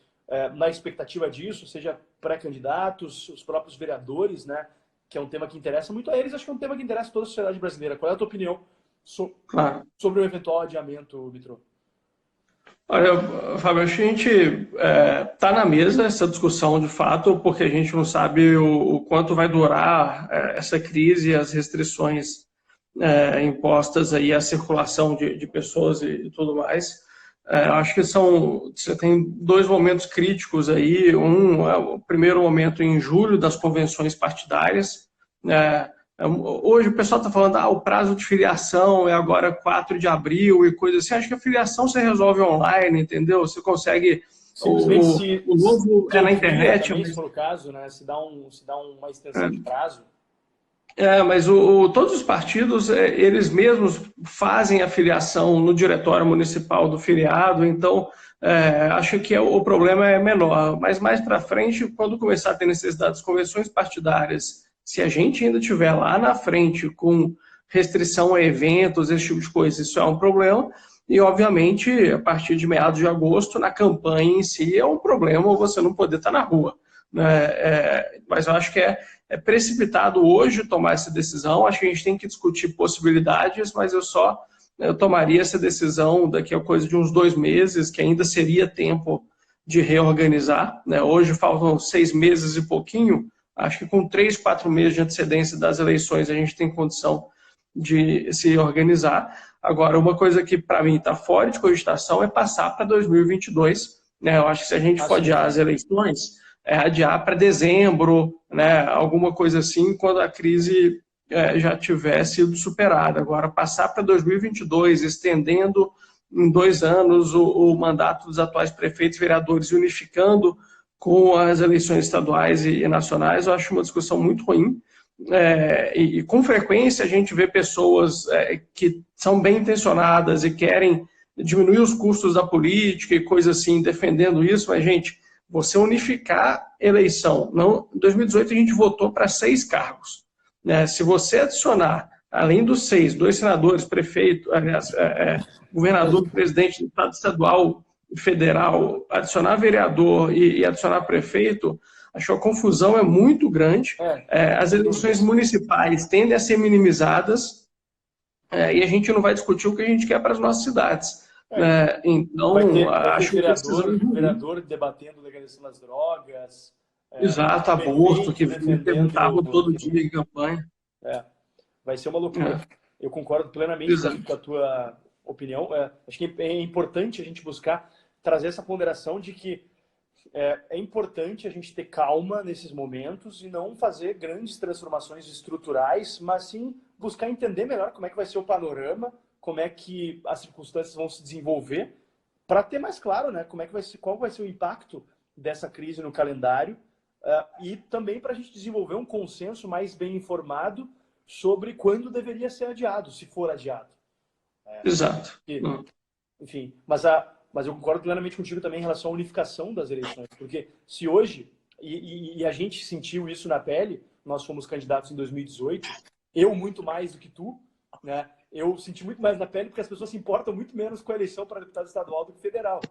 na expectativa disso, seja pré-candidatos, os próprios vereadores, né? Que é um tema que interessa muito a eles, acho que é um tema que interessa a toda a sociedade brasileira. Qual é a tua opinião sobre o eventual adiamento, Vitro? Olha, Fábio, acho que a gente está na mesa essa discussão de fato, porque a gente não sabe o quanto vai durar essa crise e as restrições impostas aí à circulação de pessoas e tudo mais. Acho que você tem dois momentos críticos aí. Um é o primeiro momento em julho das convenções partidárias. Hoje o pessoal está falando o prazo de filiação é agora 4 de abril e coisa assim. Acho que a filiação você resolve online, entendeu? Você consegue... Simplesmente o novo se na internet. também, se for o caso, né? Se dá uma extensão de prazo. Mas todos os partidos, eles mesmos fazem a filiação no diretório municipal do filiado, então acho que o problema é menor. Mas mais para frente, quando começar a ter necessidade das convenções partidárias, se a gente ainda estiver lá na frente com restrição a eventos, esse tipo de coisa, isso é um problema. E, obviamente, a partir de meados de agosto, na campanha em si, é um problema você não poder estar na rua. Mas eu acho que é precipitado hoje tomar essa decisão. Acho que a gente tem que discutir possibilidades, mas eu tomaria essa decisão daqui a coisa de uns 2 meses, que ainda seria tempo de reorganizar. Hoje faltam 6 meses e pouquinho. Acho que com 3, 4 meses de antecedência das eleições a gente tem condição de se organizar. Agora, uma coisa que para mim está fora de cogitação é passar para 2022. Eu acho que se a gente for adiar as eleições, adiar para dezembro, alguma coisa assim, quando a crise já tiver sido superada. Agora, passar para 2022, estendendo em 2 anos o mandato dos atuais prefeitos e vereadores, unificando com as eleições estaduais e nacionais, eu acho uma discussão muito ruim. E com frequência a gente vê pessoas que são bem intencionadas e querem diminuir os custos da política e coisa assim, defendendo isso, mas, gente, você unificar eleição. Em 2018 a gente votou para 6 cargos. Se você adicionar, além dos 6, 2 senadores, prefeito, governador, presidente do estado estadual e federal, adicionar vereador e adicionar prefeito, acho que a confusão é muito grande. As eleições municipais tendem a ser minimizadas e a gente não vai discutir o que a gente quer para as nossas cidades. Então, vai ter acho vereador debatendo legalização das drogas. Exato, aborto, que perguntavam todo dia em campanha. Vai ser uma loucura. Eu concordo plenamente com a tua opinião. Acho que é importante a gente buscar trazer essa ponderação de que é importante a gente ter calma nesses momentos e não fazer grandes transformações estruturais, mas sim buscar entender melhor como é que vai ser o panorama, como é que as circunstâncias vão se desenvolver, para ter mais claro, né, como é que vai ser, qual vai ser o impacto dessa crise no calendário, e também para a gente desenvolver um consenso mais bem informado sobre quando deveria ser adiado, se for adiado. Exato. Enfim, mas eu concordo plenamente contigo também em relação à unificação das eleições, porque se hoje, e a gente sentiu isso na pele, nós fomos candidatos em 2018, eu muito mais do que tu, né? Eu senti muito mais na pele porque as pessoas se importam muito menos com a eleição para deputado estadual do que federal,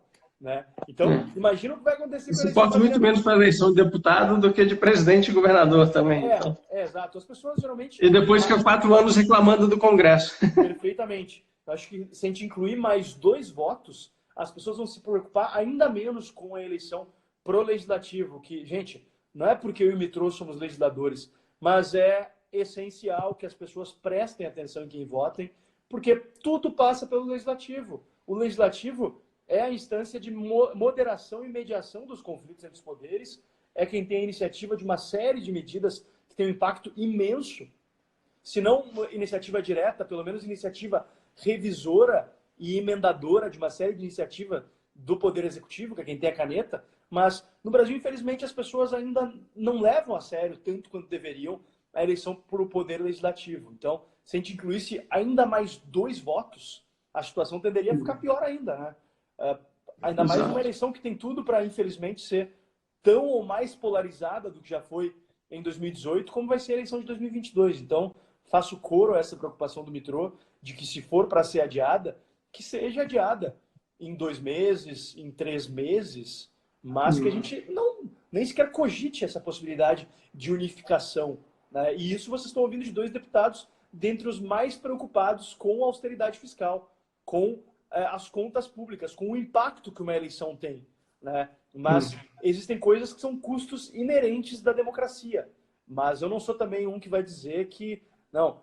né? Então, imagina o que vai acontecer com a Se eleição importa muito menos para a eleição de deputado do que de presidente e governador também. Então. Exato. As pessoas geralmente... E depois que 4 anos reclamando do Congresso. Perfeitamente. Eu acho que se a gente incluir mais 2 votos, as pessoas vão se preocupar ainda menos com a eleição pro legislativo, que, gente, não é porque eu e o Mitrô somos legisladores, mas é essencial que as pessoas prestem atenção em quem votem, porque tudo passa pelo legislativo. O legislativo é a instância de moderação e mediação dos conflitos entre os poderes, é quem tem a iniciativa de uma série de medidas que tem um impacto imenso, se não uma iniciativa direta, pelo menos iniciativa revisora e emendadora de uma série de iniciativas do Poder Executivo, que é quem tem a caneta, mas no Brasil, infelizmente, as pessoas ainda não levam a sério, tanto quanto deveriam, a eleição para o Poder Legislativo. Então, se a gente incluísse ainda mais 2 votos, a situação tenderia a ficar pior ainda, né? Ainda mais uma eleição que tem tudo para, infelizmente, ser tão ou mais polarizada do que já foi em 2018, como vai ser a eleição de 2022. Então, faço coro a essa preocupação do Mitrô, de que se for para ser adiada, que seja adiada em 2 meses, em 3 meses, mas que a gente nem sequer cogite essa possibilidade de unificação, né? E isso vocês estão ouvindo de 2 deputados dentre os mais preocupados com a austeridade fiscal, com as contas públicas, com o impacto que uma eleição tem, né? Mas existem coisas que são custos inerentes da democracia. Mas eu não sou também um que vai dizer que... Não,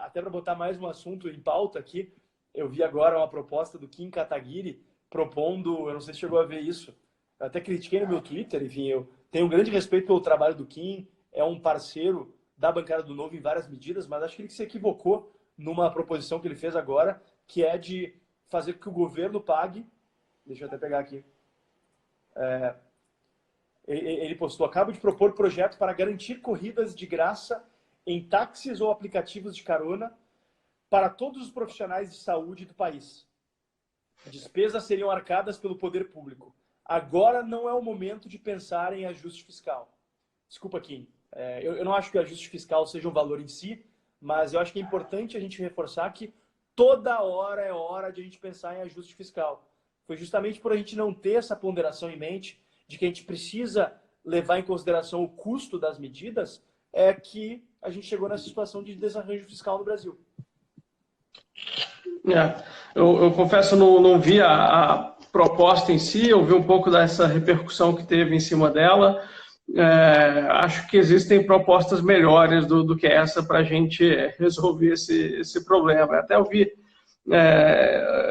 até para botar mais um assunto em pauta aqui, eu vi agora uma proposta do Kim Kataguiri propondo, eu não sei se chegou a ver isso, eu até critiquei no meu Twitter, enfim, eu tenho um grande respeito pelo trabalho do Kim, é um parceiro da bancada do Novo em várias medidas, mas acho que ele se equivocou numa proposição que ele fez agora, que é de fazer com que o governo pague, deixa eu até pegar aqui, ele postou, acabo de propor projeto para garantir corridas de graça em táxis ou aplicativos de carona para todos os profissionais de saúde do país. Despesas seriam arcadas pelo poder público. Agora não é o momento de pensar em ajuste fiscal. Desculpa, Kim. Eu não acho que o ajuste fiscal seja um valor em si, mas eu acho que é importante a gente reforçar que toda hora é hora de a gente pensar em ajuste fiscal. Foi justamente por a gente não ter essa ponderação em mente de que a gente precisa levar em consideração o custo das medidas, que a gente chegou nessa situação de desarranjo fiscal no Brasil. Eu confesso, não vi a proposta em si, eu vi um pouco dessa repercussão que teve em cima dela. Acho que existem propostas melhores do que essa para a gente resolver esse problema. Até eu vi,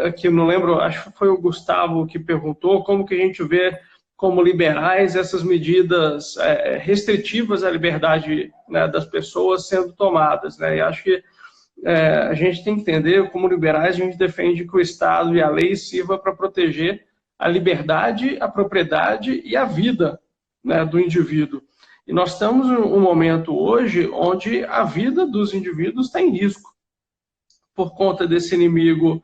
aqui não lembro, acho que foi o Gustavo que perguntou como que a gente vê como liberais essas medidas restritivas à liberdade, né, das pessoas sendo tomadas, né? E acho que a gente tem que entender, como liberais, a gente defende que o Estado e a lei sirva para proteger a liberdade, a propriedade e a vida, né, do indivíduo. E nós estamos em um momento hoje onde a vida dos indivíduos está em risco, por conta desse inimigo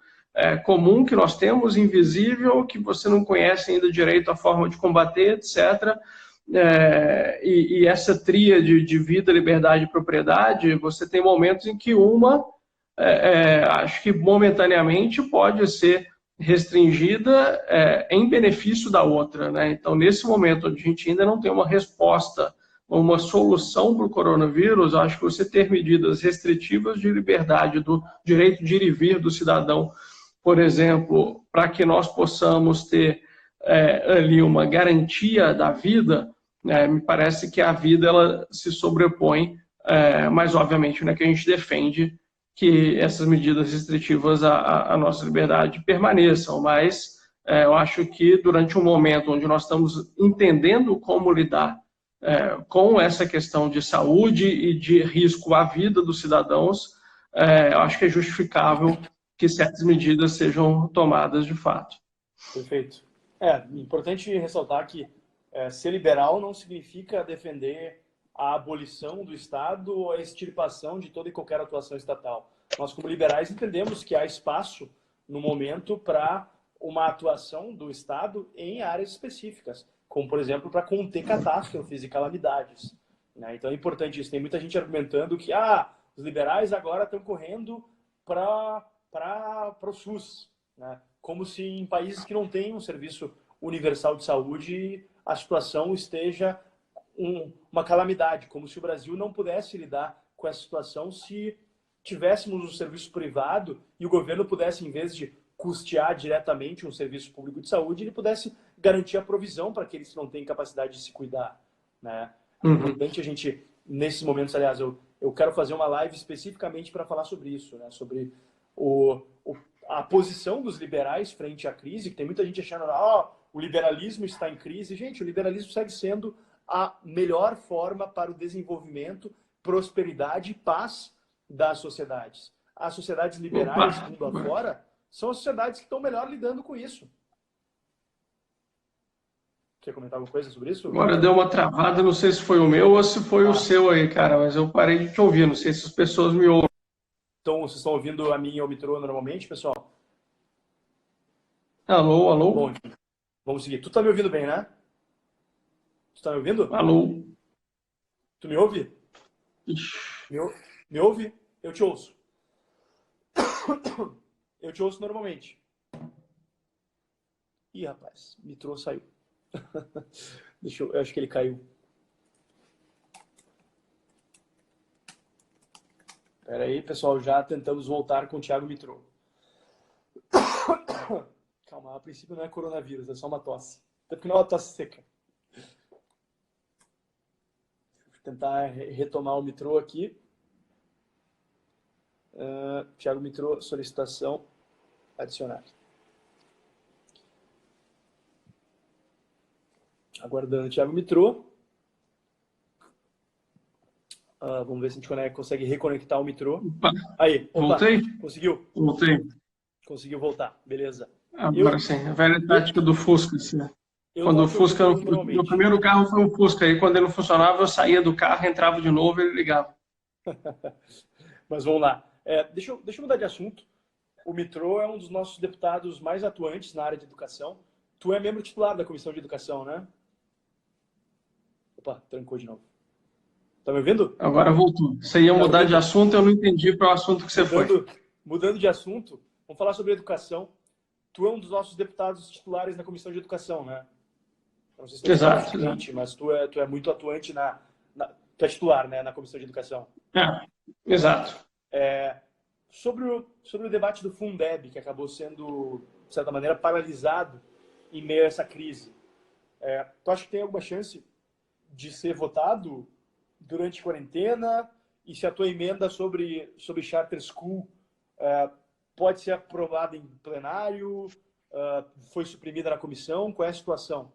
comum que nós temos, invisível, que você não conhece ainda direito a forma de combater, etc. E essa tríade de vida, liberdade e propriedade, você tem momentos em que acho que momentaneamente pode ser restringida em benefício da outra, né? Então, nesse momento onde a gente ainda não tem uma resposta, uma solução para o coronavírus, acho que você ter medidas restritivas de liberdade, do direito de ir e vir do cidadão, por exemplo, para que nós possamos ter ali uma garantia da vida, me parece que a vida ela se sobrepõe, mas obviamente, né, que a gente defende que essas medidas restritivas à nossa liberdade permaneçam, mas Eu acho que durante um momento onde nós estamos entendendo como lidar com essa questão de saúde e de risco à vida dos cidadãos, eu acho que é justificável que certas medidas sejam tomadas de fato. Perfeito. Importante ressaltar que ser liberal não significa defender a abolição do Estado ou a extirpação de toda e qualquer atuação estatal. Nós, como liberais, entendemos que há espaço, no momento, para uma atuação do Estado em áreas específicas, como, por exemplo, para conter catástrofes e calamidades. Né? Então é importante isso. Tem muita gente argumentando que os liberais agora estão correndo para o SUS, né? Como se em países que não têm um serviço universal de saúde a situação esteja uma calamidade, como se o Brasil não pudesse lidar com essa situação se tivéssemos um serviço privado e o governo pudesse, em vez de custear diretamente um serviço público de saúde, ele pudesse garantir a provisão para aqueles que não têm capacidade de se cuidar. Né? É importante a gente, nesses momentos, aliás, eu quero fazer uma live especificamente para falar sobre isso, né? Sobre a posição dos liberais frente à crise, que tem muita gente achando o liberalismo está em crise. Gente, o liberalismo segue sendo a melhor forma para o desenvolvimento, prosperidade e paz das sociedades. As sociedades liberais, mundo afora, são as sociedades que estão melhor lidando com isso. Quer comentar alguma coisa sobre isso? Agora deu uma travada, não sei se foi o meu ou se foi o seu aí, cara, mas eu parei de te ouvir, não sei se as pessoas me ouvem. Então, vocês estão ouvindo a mim e o Mitro normalmente, pessoal? Alô, alô? Bom, vamos seguir. Tu tá me ouvindo bem, né? Tu tá me ouvindo? Alô? Tu me ouve? Me ouve? Eu te ouço. Eu te ouço normalmente. Ih, rapaz, Mitro saiu. Eu acho que ele caiu. Espera aí, pessoal, já tentamos voltar com o Thiago Mitro. Calma, a princípio não é coronavírus, é só uma tosse. Até porque não é uma tosse seca. Vou tentar retomar o Mitro aqui. Thiago Mitro, solicitação, adicionar. Aguardando o Thiago Mitro. Vamos ver se a gente consegue reconectar o Mitro. Aí, voltei? Conseguiu? Voltei. Conseguiu voltar, beleza. Agora sim, a velha tática do Fusca. Assim. Quando o Fusca, no primeiro carro foi o Fusca, aí quando ele não funcionava, eu saía do carro, entrava de novo e ele ligava. Mas vamos lá. Deixa eu mudar de assunto. O Mitro é um dos nossos deputados mais atuantes na área de educação. Tu é membro titular da Comissão de Educação, né? Opa, trancou de novo. Tá me ouvindo? Agora voltou. Você ia mudar de assunto, eu não entendi qual é o assunto que você foi. Mudando de assunto, vamos falar sobre educação. Tu é um dos nossos deputados titulares na Comissão de Educação, né? Não sei se exato. Mas tu é muito atuante tu é titular, né, na Comissão de Educação. Exato. Sobre o debate do Fundeb, que acabou sendo, de certa maneira, paralisado em meio a essa crise. Tu acha que tem alguma chance de ser votado durante a quarentena? E se a tua emenda sobre Charter School pode ser aprovada em plenário? Foi suprimida na comissão? Qual é a situação?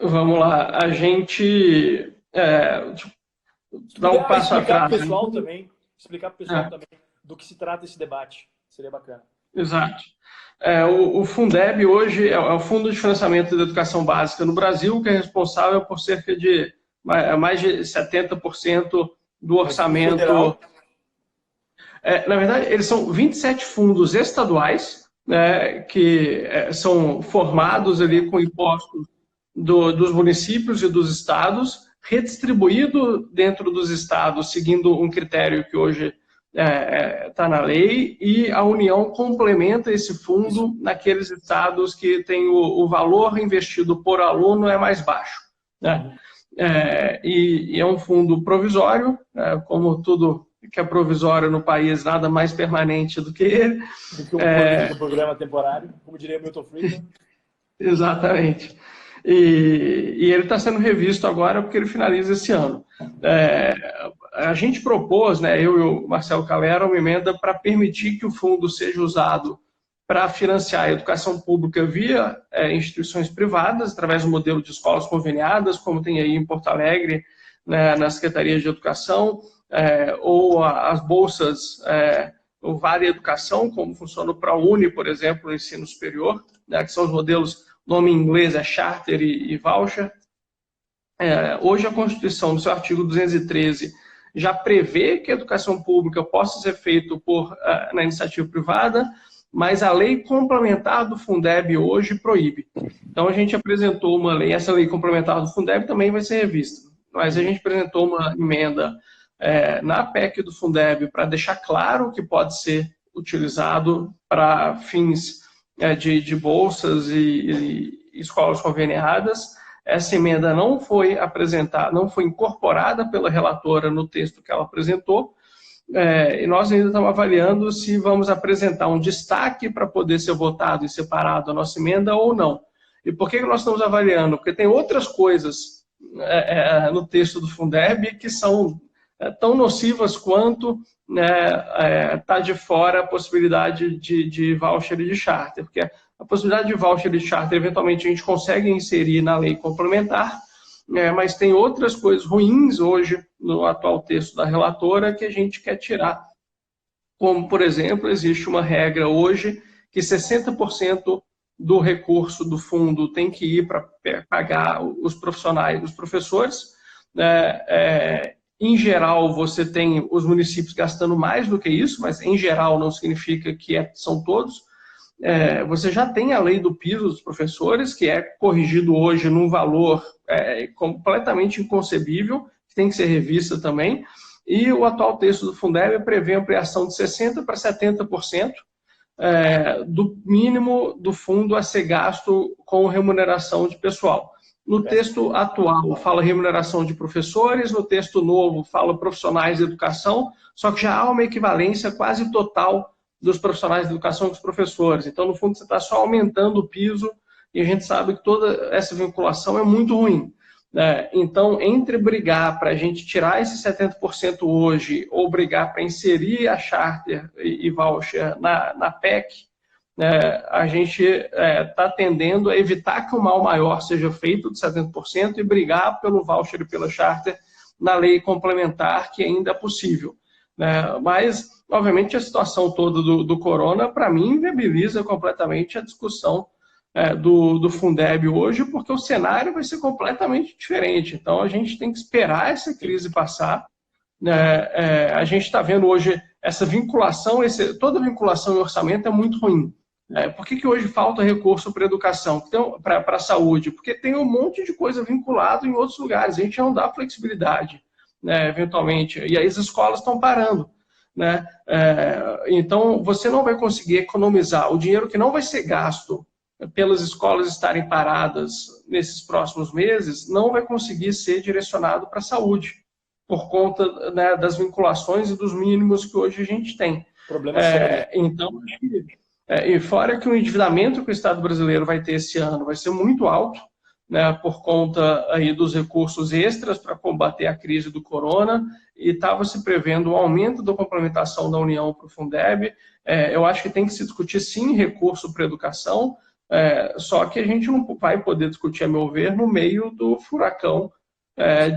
Vamos lá. A gente dá um passo atrás. Explicar para o pessoal também do que se trata esse debate. Seria bacana. Exato. O Fundeb hoje é o Fundo de Financiamento da Educação Básica no Brasil, que é responsável por cerca de mais de 70% do orçamento. Na verdade, eles são 27 fundos estaduais, né, que são formados ali com impostos dos municípios e dos estados, redistribuído dentro dos estados, seguindo um critério que hoje está na lei, e a União complementa esse fundo naqueles estados que tem o valor investido por aluno é mais baixo. Né? E é um fundo provisório, como tudo que é provisório no país, nada mais permanente do que ele. Do que um programa temporário, como diria Milton Friedman. Exatamente. E ele está sendo revisto agora porque ele finaliza esse ano. A gente propôs, né, eu e o Marcelo Calera, uma emenda para permitir que o fundo seja usado para financiar a educação pública via instituições privadas, através do modelo de escolas conveniadas, como tem aí em Porto Alegre, né, na Secretaria de Educação, ou as bolsas, o Vale Educação, como funciona o ProUni, por exemplo, no ensino superior, né, que são os modelos, o nome em inglês é Charter e Voucher. Hoje a Constituição, no seu artigo 213, já prevê que a educação pública possa ser feita na iniciativa privada, mas a lei complementar do Fundeb hoje proíbe. Então a gente apresentou uma lei, essa lei complementar do Fundeb também vai ser revista, mas a gente apresentou uma emenda na PEC do Fundeb para deixar claro que pode ser utilizado para fins de bolsas e escolas conveniadas. Essa emenda não foi apresentada, não foi incorporada pela relatora no texto que ela apresentou, e nós ainda estamos avaliando se vamos apresentar um destaque para poder ser votado e separado a nossa emenda ou não. E por que nós estamos avaliando? Porque tem outras coisas no texto do Fundeb que são tão nocivas quanto tá de fora a possibilidade de voucher e de charter, porque a possibilidade de voucher e de charter, eventualmente, a gente consegue inserir na lei complementar, mas tem outras coisas ruins hoje no atual texto da relatora que a gente quer tirar. Como, por exemplo, existe uma regra hoje que 60% do recurso do fundo tem que ir para pagar os profissionais, os professores. Em geral, você tem os municípios gastando mais do que isso, mas em geral não significa que são todos. Você já tem a lei do piso dos professores, que é corrigido hoje num valor completamente inconcebível, que tem que ser revista também, e o atual texto do Fundeb prevê ampliação de 60% para 70% do mínimo do fundo a ser gasto com remuneração de pessoal. No texto atual fala remuneração de professores, no texto novo fala profissionais de educação, só que já há uma equivalência quase total dos profissionais de educação com os professores. Então, no fundo, você está só aumentando o piso e a gente sabe que toda essa vinculação é muito ruim. Então, entre brigar para a gente tirar esse 70% hoje ou brigar para inserir a charter e voucher na PEC, a gente está tendendo a evitar que o mal maior seja feito de 70% e brigar pelo voucher e pela charter na lei complementar, que ainda é possível. Mas, obviamente, a situação toda do corona, para mim, inviabiliza completamente a discussão do Fundeb hoje, porque o cenário vai ser completamente diferente. Então, a gente tem que esperar essa crise passar. A gente está vendo hoje essa vinculação, toda vinculação em orçamento é muito ruim. Por que hoje falta recurso para a educação, para a saúde? Porque tem um monte de coisa vinculada em outros lugares. A gente não dá flexibilidade, eventualmente. E aí as escolas estão parando. Então, você não vai conseguir economizar o dinheiro que não vai ser gasto pelas escolas estarem paradas nesses próximos meses, não vai conseguir ser direcionado para a saúde, por conta das vinculações e dos mínimos que hoje a gente tem. Problema sério. Então, e fora que o endividamento que o Estado brasileiro vai ter esse ano vai ser muito alto, por conta aí dos recursos extras para combater a crise do corona, e estava se prevendo um aumento da complementação da União para o Fundeb. Eu acho que tem que se discutir, sim, recurso para a educação, só que a gente não vai poder discutir, a meu ver, no meio do furacão,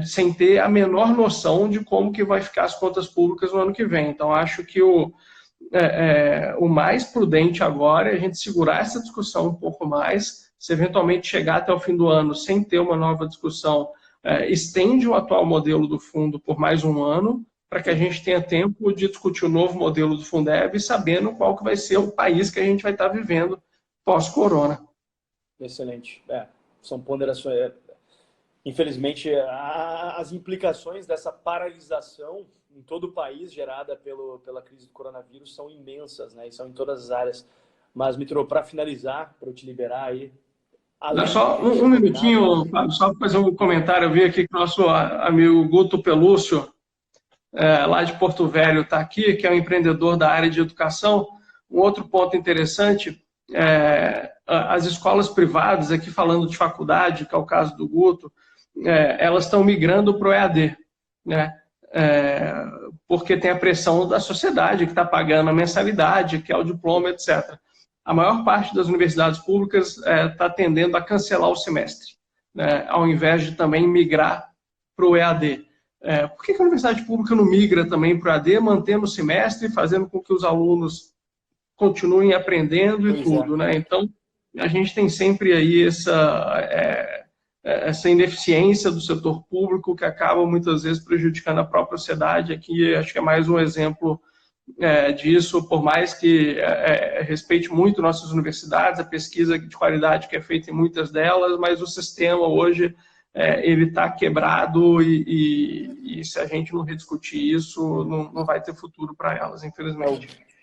sem ter a menor noção de como que vai ficar as contas públicas no ano que vem. Então, acho que o mais prudente agora é a gente segurar essa discussão um pouco mais. Se eventualmente chegar até o fim do ano sem ter uma nova discussão, estende o atual modelo do fundo por mais um ano, para que a gente tenha tempo de discutir o novo modelo do Fundeb, sabendo qual que vai ser o país que a gente vai estar vivendo pós-corona. Excelente. São ponderações. Infelizmente, as implicações dessa paralisação em todo o país gerada pela crise do coronavírus são imensas, e são em todas as áreas. Mas, Mitro, para finalizar, para eu te liberar aí... Só um minutinho, Fábio, só para fazer um comentário. Eu vi aqui que o nosso amigo Guto Pelúcio, lá de Porto Velho, está aqui, que é um empreendedor da área de educação. Um outro ponto interessante, as escolas privadas, aqui falando de faculdade, que é o caso do Guto, elas estão migrando para o EAD, porque tem a pressão da sociedade que está pagando a mensalidade, que é o diploma, etc. a maior parte das universidades públicas está tendendo a cancelar o semestre, né, ao invés de também migrar para o EAD. Por que a universidade pública não migra também para o EAD, mantendo o semestre, fazendo com que os alunos continuem aprendendo e tudo, né? Então, a gente tem sempre aí essa ineficiência do setor público que acaba muitas vezes prejudicando a própria sociedade. Aqui acho que é mais um exemplo disso, por mais que respeite muito nossas universidades, a pesquisa de qualidade que é feita em muitas delas, mas o sistema hoje ele está quebrado e se a gente não rediscutir isso, não vai ter futuro para elas, infelizmente.